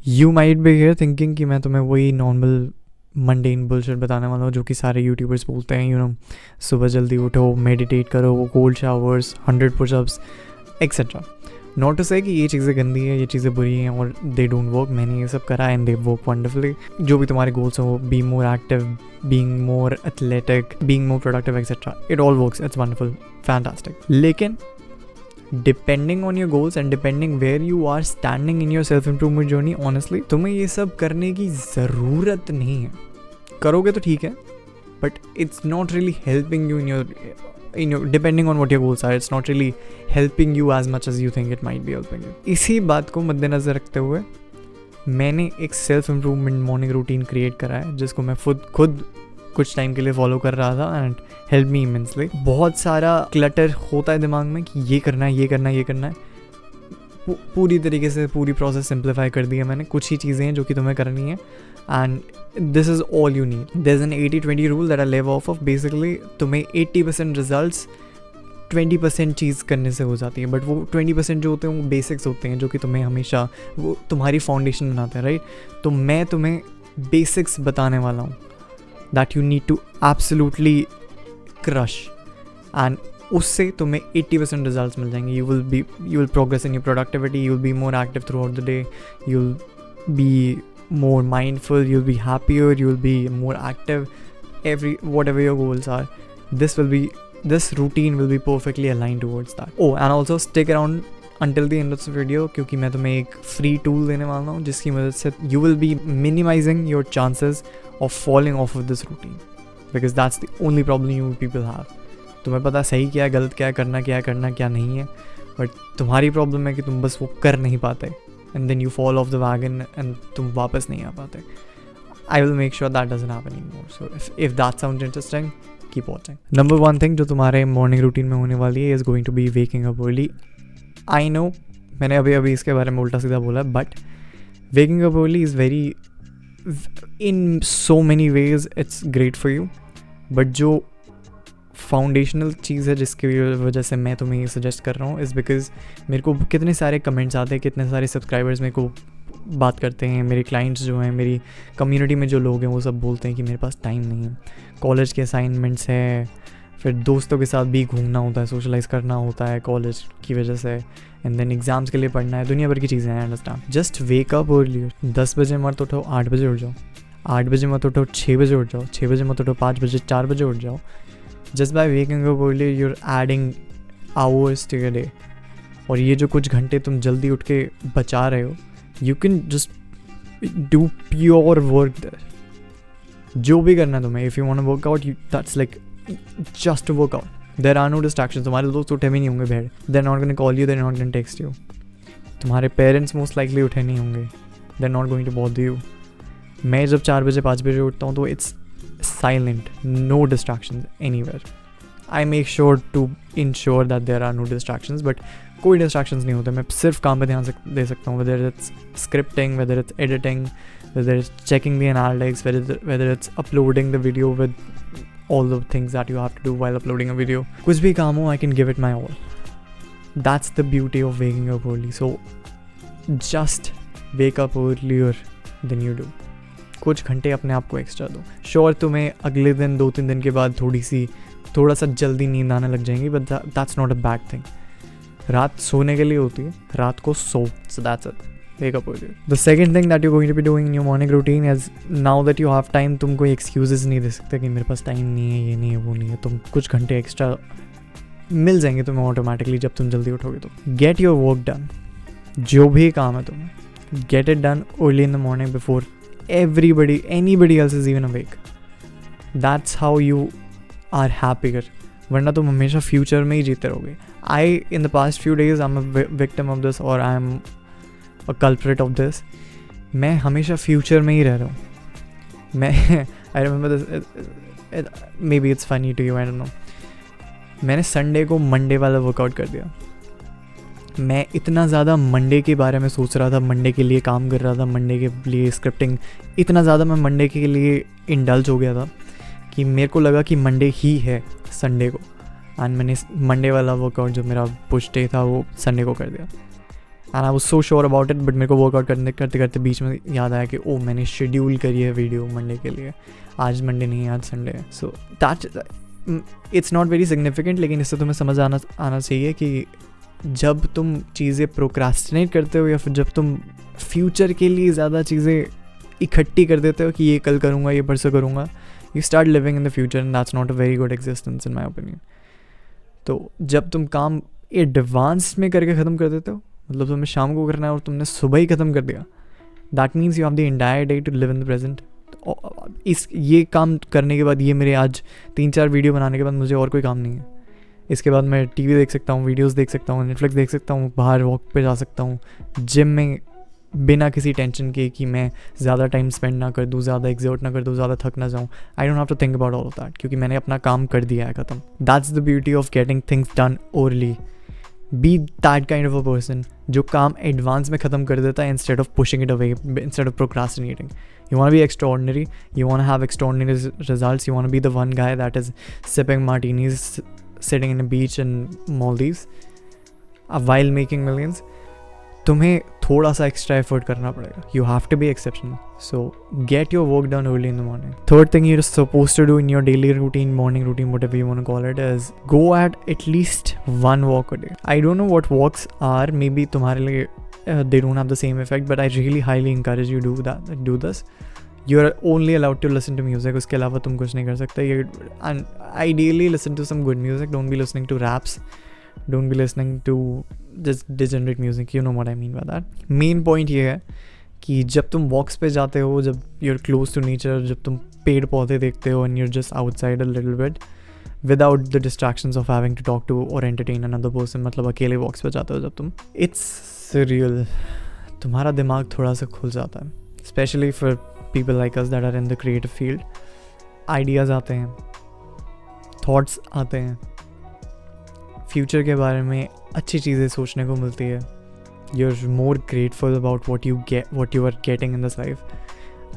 You might be here thinking कि मैं तुम्हें वही नॉर्मल मंडेन बुलशिट बताने वाला हूँ जो कि सारे यूट्यूबर्स बोलते हैं, सुबह जल्दी उठो, मेडिटेट करो, वो cold showers, 100 pushups etcetera. Not to say कि ये चीज़ें गंदी है, ये चीज़ें बुरी हैं और दे डोंट वर्क। मैंने ये सब करा एंड दे वर्क वंडरफुली। जो भी तुम्हारे गोल्स हो, be more active, being more athletic, being more productive etcetera, it all works, it's wonderful, fantastic. लेकिन depending on your goals and depending where you are standing in your self improvement journey, honestly तुम्हें ये सब करने की ज़रूरत नहीं है। करोगे तो ठीक है, but it's not really helping you in your depending on what your goals are, it's not really helping you as much as you think it might be helping you. इसी बात को मद्देनज़र रखते हुए मैंने एक self improvement morning routine create करा है जिसको मैं खुद कुछ टाइम के लिए फॉलो कर रहा था एंड हेल्प मी इमेंसली। बहुत सारा क्लटर होता है दिमाग में कि ये करना है, ये करना है, ये करना है। पूरी तरीके से पूरी प्रोसेस सिंप्लीफाई कर दी है मैंने। कुछ ही चीज़ें हैं जो कि तुम्हें करनी है and this is all you need. There is an 80-20 rule that I live off basically तुम्हें 80% रिजल्ट्स 20% चीज़ करने से हो जाती है, बट वो 20% जो होते हैं वो बेसिक्स होते हैं जो कि तुम्हें हमेशा वो तुम्हारी फाउंडेशन बनाते हैं, राइट। तो मैं तुम्हें बेसिक्स बताने वाला हूँ that you need to absolutely crush and उससे तुम्हें 80% रिजल्ट्स मिल जाएंगे। You will progress in your productivity, you will be more active throughout the day, you will be more mindful, you'll be happier, you'll be more active, whatever your goals are, this routine will be perfectly aligned towards that. Oh, and also stick around until the end of the video क्योंकि मैं तुम्हें एक free tool देने वाला हूँ जिसकी मदद से you will be minimizing your chances of falling off of this routine, because that's the only problem you people have. तुम्हें पता सही क्या है, गलत क्या है, करना क्या नहीं है, बट तुम्हारी प्रॉब्लम है कि तुम बस वो कर नहीं पाते and then you fall off the wagon and तुम वापस नहीं आ पाते. I will make sure that doesn't happen anymore. So if that sounds interesting, keep watching. Number one thing जो तुम्हारे morning routine में होने वाली है is going to be waking up early. I know मैंने अभी इसके बारे में उल्टा सीधा बोला, but waking up early is very, in so many ways it's great for you. But जो फाउंडेशनल चीज़ है जिसकी वजह से मैं तुम्हें ये सजेस्ट कर रहा हूँ इज़ बिकॉज़ मेरे को कितने सारे कमेंट्स आते हैं, कितने सारे सब्सक्राइबर्स मेरे को बात करते हैं, मेरे क्लाइंट्स जो हैं, मेरी कम्युनिटी में जो लोग हैं वो सब बोलते हैं कि मेरे पास टाइम नहीं है, कॉलेज के असाइनमेंट्स हैं, फिर दोस्तों के साथ भी घूमना होता है, सोशलाइज़ करना होता है कॉलेज की वजह से, एंड देन एग्ज़ाम्स के लिए पढ़ना है, दुनिया भर की चीज़ें हैं, understand. Just wake up earlier. 10 बजे मत उठो, 8 बजे उठ जाओ। 8 बजे मत उठो, 6 बजे उठ जाओ। 6 बजे मत उठो, 5 बजे, 4 बजे उठ जाओ। Just by waking up early, you're adding hours to your day. और ये जो कुछ घंटे तुम जल्दी उठ के बचा रहे हो, you can just do pure work there. जो भी करना है तुम्हें, if you want to work out, that's like just to work out. There are no distractions. तुम्हारे दोस्त उठे भी नहीं होंगे भेड़. They're not going to call you, they're not going to text you. तुम्हारे पेरेंट्स मोस्ट लाइकली उठे नहीं होंगे. They're not going to bother you. मैं जब 4 बजे 5 बजे उठता हूँ तो it's silent, no distractions anywhere. I make sure to ensure that there are no distractions, but कोई distractions नहीं होते. मैं सिर्फ काम पे ध्यान दे सकता हूँ, whether it's scripting, whether it's editing, whether it's checking the analytics, whether it's uploading the video with all the things that you have to do while uploading a video. कुछ भी काम हो, I can give it my all. That's the beauty of waking up early. So just wake up earlier than you do. कुछ घंटे अपने आप को extra दो. श्योर तुम्हें अगले दिन 2-3 दिन के बाद थोड़ा सा जल्दी नींद आने लग जाएंगी, but that's not a bad thing. रात सोने के लिए होती है, रात को सो. So that's it. Wake up earlier. The second thing that you going to be doing in your morning routine is, now that you have time, तुम कोई एक्सक्यूजेस नहीं दे सकते कि मेरे पास टाइम नहीं है, ये नहीं है, वो नहीं है. तुम कुछ घंटे एक्स्ट्रा मिल जाएंगे तुम्हें ऑटोमेटिकली जब तुम जल्दी उठोगे. तो गेट योर वर्क डन. जो भी काम है तुम्हें, get it done early in the morning before anybody else is even awake. That's how you are happier. वरना तुम हमेशा फ्यूचर में ही जीते रहोगे. In the past few days I'm a victim of this, or I'm a culprit of this. मैं हमेशा future में ही रह रहा हूँ. मैं I remember this, maybe it's funny to you, I don't know. मैंने संडे को मंडे वाला वर्कआउट कर दिया. मैं इतना ज़्यादा मंडे के बारे में सोच रहा था, मंडे के लिए काम कर रहा था, मंडे के लिए स्क्रिप्टिंग, इतना ज़्यादा मैं मंडे के लिए इंडल्ज हो गया था कि मेरे को लगा कि मंडे ही है संडे को, एंड मैंने मंडे वाला वर्कआउट जो मेरा पुश डे था वो संडे को कर दिया. And I was so sure about it, but मेरे को वर्कआउट करते करते बीच में याद आया कि ओ मैंने शेड्यूल करी है वीडियो मंडे के लिए, आज मंडे नहीं है, आज संडे है. So that it's not very significant, लेकिन इससे तुम्हें समझ आना चाहिए कि जब तुम चीज़ें प्रोक्रास्टिनेट करते हो या फिर जब तुम फ्यूचर के लिए ज़्यादा चीज़ें इकट्ठी कर देते हो कि ये कल करूँगा, ये परसों करूँगा, you start living in the future and that's not a very good existence in my opinion. तो जब तुम काम एडवांस में करके ख़त्म कर देते हो, मतलब तुम्हें शाम को करना है और तुमने सुबह ही ख़त्म कर दिया, that means you have the entire day to live in the present. ये काम करने के बाद, ये मेरे आज 3-4 वीडियो बनाने के बाद मुझे और कोई काम नहीं है. इसके बाद मैं टीवी देख सकता हूँ, वीडियोस देख सकता हूँ, नेटफ्लिक्स देख सकता हूँ, बाहर वॉक पे जा सकता हूँ, जिम में बिना किसी टेंशन के कि मैं ज़्यादा टाइम स्पेंड ना कर दूँ, ज़्यादा एग्जर्ट ना कर दूँ, ज़्यादा थक ना जाऊँ. I don't have to think about all of that, क्योंकि मैंने अपना काम कर दिया है ख़त्म. That's the beauty of getting things done early. Be that kind of a person जो काम एडवांस में ख़त्म कर देता है instead of pushing it away, instead of procrastinating. You want to be extraordinary, you want to have extraordinary results, you want to be the one guy that is sipping martinis, sitting in a beach in Maldives while making millions. तुम्हें थोड़ा सा extra effort करना पड़ेगा. You have to be exceptional. So get your work done early in the morning. Third thing you're supposed to do in your daily routine, morning routine, whatever you want to call it, is go at least one walk a day. I don't know what walks are. Maybe तुम्हारे लिए they don't have the same effect, but I really highly encourage you do this. You're only allowed to listen to music. उसके अलावा तुम कुछ नहीं कर सकते. And ideally listen to some good music. Don't be listening to raps. Don't be listening to just degenerate music. You know what I mean by that. Main point ये है कि जब तुम walks पे जाते हो, जब you're close to nature, जब तुम पेड़ पौधे देखते हो and you're just outside a little bit without the distractions of having to talk to or entertain another person, मतलब अकेले walks पे जाते हो जब तुम, it's surreal. तुम्हारा दिमाग थोड़ा सा खुल जाता है, especially for people like us that are in the creative field. Ideas आते हैं, thoughts आते हैं, फ्यूचर के बारे में अच्छी चीज़ें सोचने को मिलती है. You're more grateful about what you are getting in this life,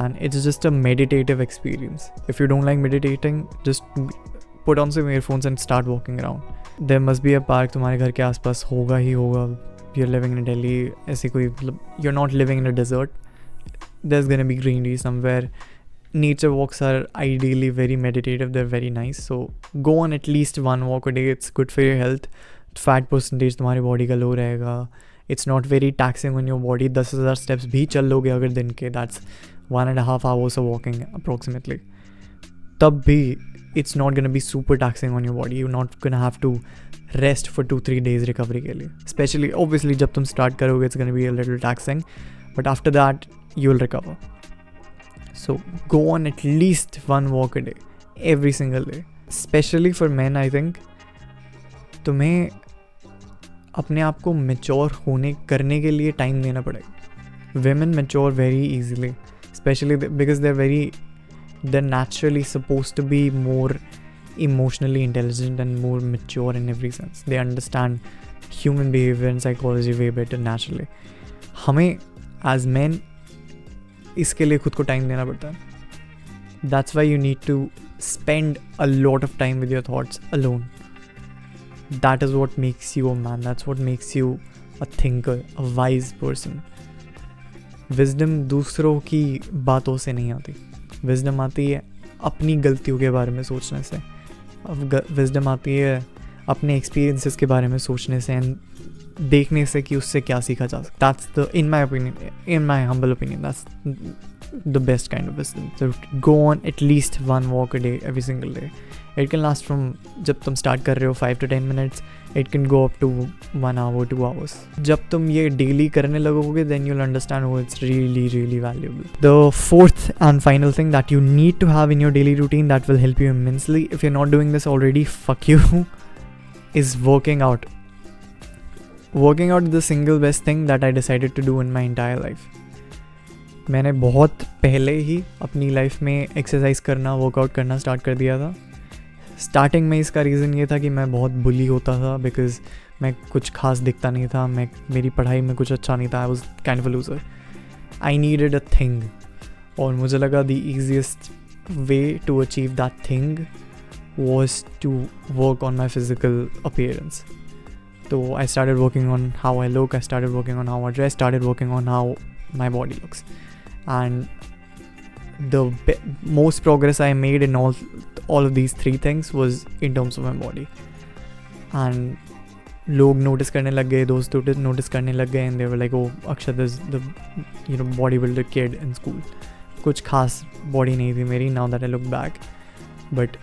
and it's just a meditative experience. If you don't like meditating, just put on some earphones and start walking around. There must be a park तुम्हारे घर के आसपास होगा ही होगा. You're living in Delhi, ऐसे कोई, you're not living in a desert. There's gonna be greenery somewhere. Nature walks are ideally very meditative. They're very nice. So go on at least one walk a day. It's good for your health. Fat percentage तुम्हारी body का low रहेगा. It's not very taxing on your body. 10,000 steps भी चल लोगे अगर दिन के, that's 1.5 hours of walking approximately. तब भी it's not gonna be super taxing on your body. You're not gonna have to rest for 2-3 days recovery के लिए. Especially obviously जब तुम start करोगे it's gonna be a little taxing, but after that you'll recover. So go on at least one walk a day, every single day. Especially for men, I think तुम्हें अपने आप को mature करने के लिए टाइम देना पड़ेगा. Women mature very easily, especially because they're naturally supposed to be more emotionally intelligent and more mature in every sense. They understand human behavior and psychology way better naturally. हमें as men इसके लिए खुद को time देना पड़ता है. That's why you need to spend a lot of time with your thoughts alone. That is what makes you a man. That's what makes you a thinker, a wise person. Wisdom दूसरों की बातों से नहीं आती. Wisdom आती है अपनी गलतियों के बारे में सोचने से. Wisdom आती है अपने experiences के बारे में सोचने से and देखने से कि उससे क्या सीखा जा सकता. That's in my humble opinion, that's the best kind of wisdom. So go on at least one walk a day, every single day. It can last from, जब तुम start कर रहे हो 5 to 10 minutes, it can go up to 1 hour, 2 hours. जब तुम ये daily करने लगोगे, then you'll understand how it's really, really valuable. The fourth and final thing that you need to have in your daily routine that will help you immensely, if you're not doing this already, fuck you, is working out. Working out is the single best thing that I decided to do in my entire life. मैंने बहुत पहले ही अपनी life में exercise करना, workout करना start कर दिया था. स्टार्टिंग में इसका रीज़न ये था कि मैं बहुत बुली होता था बिकॉज मैं कुछ खास दिखता नहीं था, मेरी पढ़ाई में कुछ अच्छा नहीं था. I was kind of a loser. I needed a thing और मुझे लगा the easiest way to achieve that thing was to work on my physical appearance. तो I started working on how I look, I started working on how I dress, started working on how my body looks. And the most progress I made in all of these three things was in terms of my body. And लोग notice करने लग गए, दोस्त notice करने लग गए, and they were like, oh, Akshat is the bodybuilder kid in school. कुछ खास बॉडी नहीं थी मेरी, now that I look back, but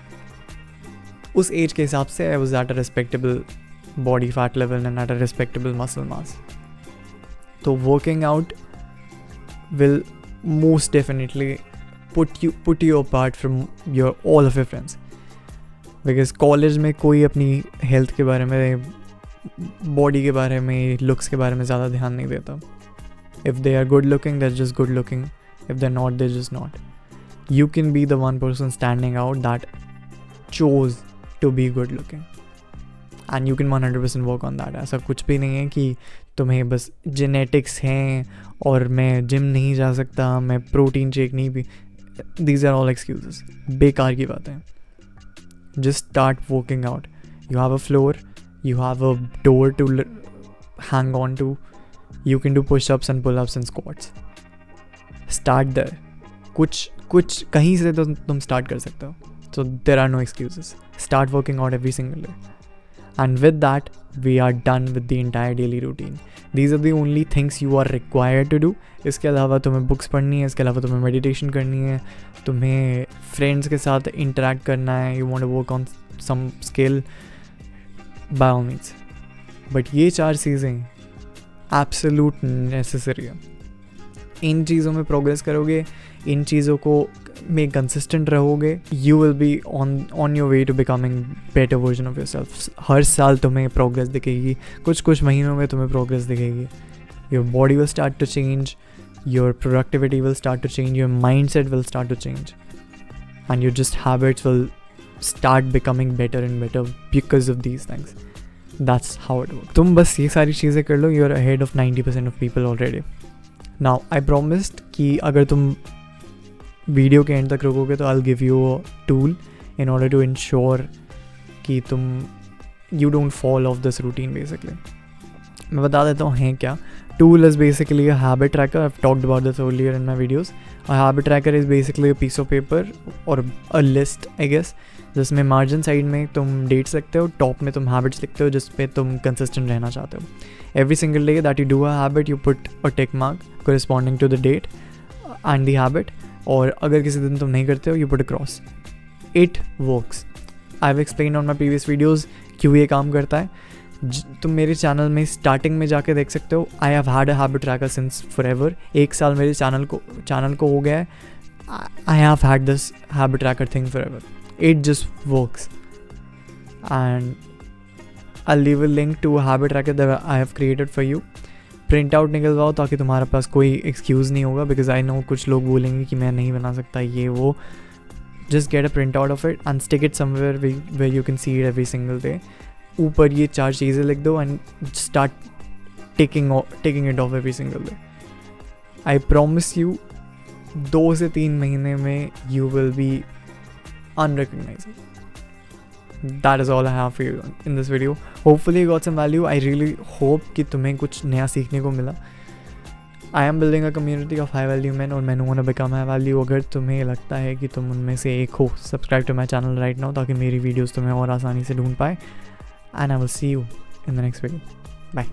उस एज के हिसाब से I was at a respectable body fat level and at a respectable muscle mass. तो working out will most definitely put you apart from all of your friends, because college में कोई अपनी health के बारे में, body के बारे में, looks के बारे में ज़्यादा ध्यान नहीं देता. If they are good looking, they're just good looking. If they're not, they're just not. You can be the one person standing out that chose to be good looking, and you can 100% work on that. ऐसा कुछ भी नहीं है कि तुम्हें बस genetics हैं और मैं जिम नहीं जा सकता, मैं प्रोटीन शेक नहीं P. These are all excuses. बेकार की बातें हैं. Just start working out. You have a floor, you have a door to hang on to. You can do push-ups and pull-ups and squats. Start there. कुछ कहीं से तो तुम start कर सकते हो. So there are no excuses. Start working out every single day. And with that, we are done with the entire daily routine. These are the only things you are required to do. इसके अलावा तुम्हें books पढ़नी है, इसके अलावा तुम्हें meditation करनी है, तुम्हें फ्रेंड्स के साथ इंटरेक्ट करना है, you want to work on some skill, by all means. But ये 4 चीज़ें absolute necessary है. इन चीज़ों में प्रोग्रेस करोगे, इन चीज़ों को में कंसिस्टेंट रहोगे, you will be on your way to becoming better version of yourself. हर साल तुम्हें प्रोग्रेस दिखेगी, कुछ महीनों में तुम्हें प्रोग्रेस दिखेगी. Your body will start to change, your productivity will start to change, your mind set will start to change, and your just habits will start becoming better and better because of these things. That's how it works. तुम बस ये सारी चीज़ें कर लो, you are ahead of 90% of people already. Now I promised कि अगर तुम वीडियो के एंड तक रुकोगे तो I give you a tool in order to ensure कि तुम you don't fall off this routine. Basically मैं बता देता हूँ हैं क्या. Tool is basically a habit tracker. I have talked about this earlier in my videos. A habit tracker is basically a piece of paper और a list I guess, जिसमें margin side में तुम डेट्स लिखते हो, top में तुम habits लिखते हो जिस पे तुम कंसिस्टेंट रहना चाहते हो. Every single day that you do a habit, you put a tick mark corresponding to the date and the habit. और अगर किसी दिन तुम नहीं करते हो, you put a cross. It works. I've explained on my previous videos क्यों ये काम करता है. तुम मेरे चैनल में स्टार्टिंग में जाके देख सकते हो. I have had a habit tracker since forever. 1 साल मेरे चैनल को हो गया है. I have had this habit tracker thing forever. It just works. And I'll leave a link to a habit tracker that I have created for you. Print out निकलवाओ ताकि तुम्हारे पास कोई एक्सक्यूज़ नहीं होगा, बिकॉज आई नो कुछ लोग बोलेंगे कि मैं नहीं बना सकता ये वो. Just get a print out of it and stick it somewhere where you can see it every single day. ऊपर ये 4 चीज़ें लिख दो and start taking it off every single day. I promise you 2 से 3 महीने में you will be unrecognisable. That is all I have for you in this video. Hopefully you got some value. I really hope कि तुम्हें कुछ नया सीखने को मिला. I am building a community of high value men और men who want to become high value. अगर तुम्हें लगता है कि तुम उनमें से एक हो, subscribe to my channel right now ताकि मेरी videos तुम्हें और आसानी से ढूंढ पाए. And I will see you in the next video. Bye.